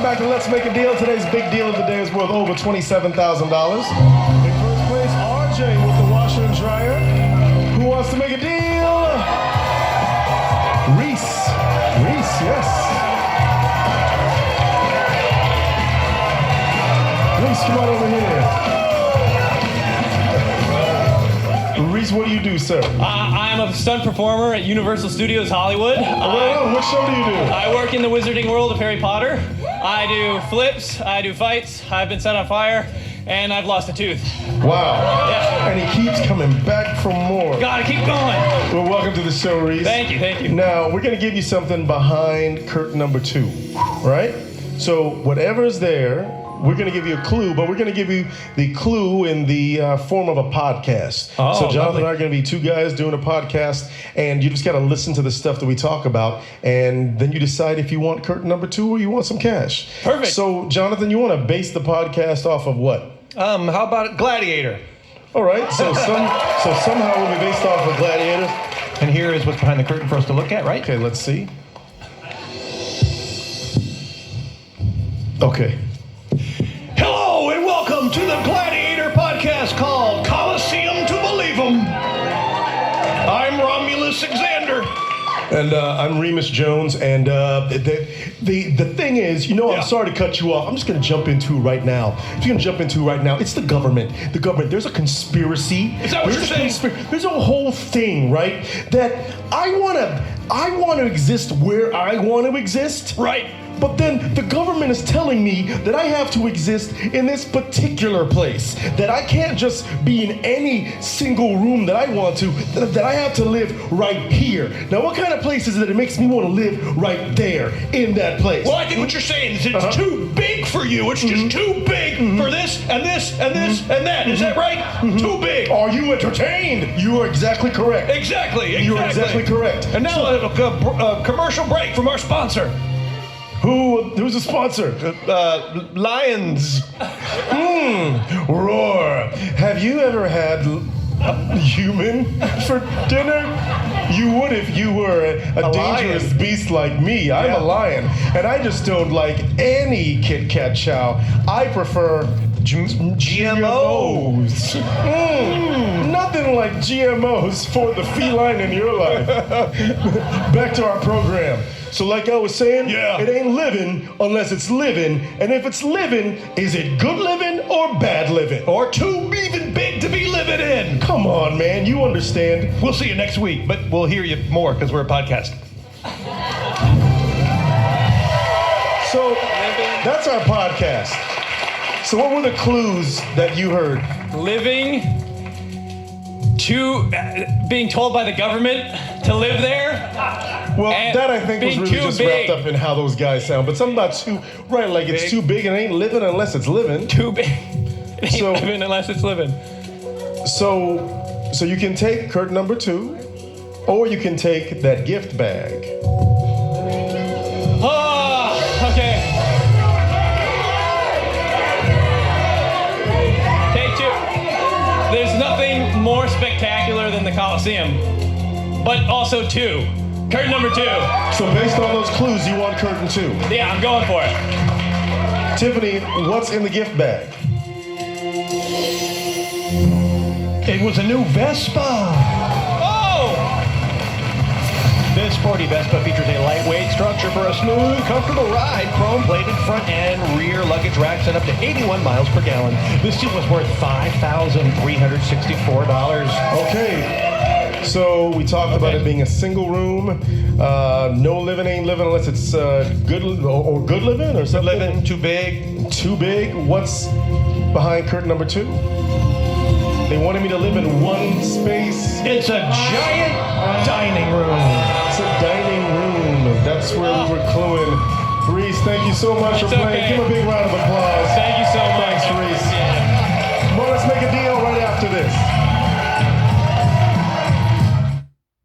back to Let's Make a Deal. Today's big deal of the day is worth over $27,000. In first place, RJ with the washer and dryer. Who wants to make a deal? Reese, yes. Reese, come on over here. Reese, what do you do, sir? I'm a stunt performer at Universal Studios Hollywood. What show do you do? I work in the wizarding world of Harry Potter. I do flips, I do fights, I've been set on fire, and I've lost a tooth. Wow. Yeah. And he keeps coming back for more. Gotta keep going. Well, welcome to the show, Reese. Thank you. Now, we're going to give you something behind curtain number 2, right? So whatever's there, we're going to give you a clue, but we're going to give you the clue in the form of a podcast. Oh, so Jonathan lovely. and I are going to be two guys doing a podcast, and you just got to listen to the stuff that we talk about, and then you decide if you want curtain number 2 or you want some cash. Perfect. So, Jonathan, you want to base the podcast off of what? How about Gladiator? All right, so somehow we'll be based off of Gladiator. And here is what's behind the curtain for us to look at, right? Okay, let's see. Okay. Hello and welcome to the Gladiator podcast called Coliseum to Believe 'em. I'm Romulus Alexander. And I'm Remus Jones, and the thing is, I'm sorry to cut you off. I'm just going to jump into right now. It's the government. The government. There's a conspiracy. Is that what you're saying? There's a whole thing, right? That I want to exist where I want to exist. Right. But then the government is telling me that I have to exist in this particular place, that I can't just be in any single room that I want to, that I have to live right here. Now, what kind of place is it that makes me want to live right there in that place? Well, I think what you're saying is it's too big for you. It's just too big for this and this and this and that. Is that right? Too big. Are you entertained? You are exactly correct. Exactly. You are exactly correct. And now a commercial break from our sponsor. Who's the sponsor? Lions. Roar. Have you ever had a human for dinner? You would if you were a dangerous lion. beast like me. I'm a lion, and I just don't like any Kit Kat chow. I prefer GMOs. Nothing like GMOs for the feline in your life. Back to our program. So like I was saying, it ain't living unless it's living. And if it's living, is it good living or bad living? Or too even big to be living in. Come on, man, you understand. We'll see you next week, but we'll hear you more because we're a podcast. So that's our podcast. So what were the clues that you heard? Being told by the government to live there. Well, that I think was really just wrapped up in how those guys sound. But something about it's too big and it ain't living unless it's living. Too big. It ain't living unless it's living. So you can take curtain number 2, or you can take that gift bag. Oh, okay. Take 2. There's nothing more spectacular than the Coliseum, but also 2. Curtain number 2. So based on those clues, you want curtain 2. Yeah, I'm going for it. Tiffany, what's in the gift bag? It was a new Vespa. Oh! This sporty Vespa features a lightweight structure for a smooth, comfortable ride, chrome-plated front and rear luggage racks, and up to 81 miles per gallon. This suit was worth $5,364. Okay. So we talked about it being a single room. No living ain't living unless it's good or good living or something. Good living, too big. Too big. What's behind curtain number 2? They wanted me to live in one space. It's a giant dining room. It's a dining room. That's where we were cluing. Reese, thank you so much for playing. Okay. Give a big round of applause. Thank you so much. Thanks, Reese. Come on, let's make a deal right after this.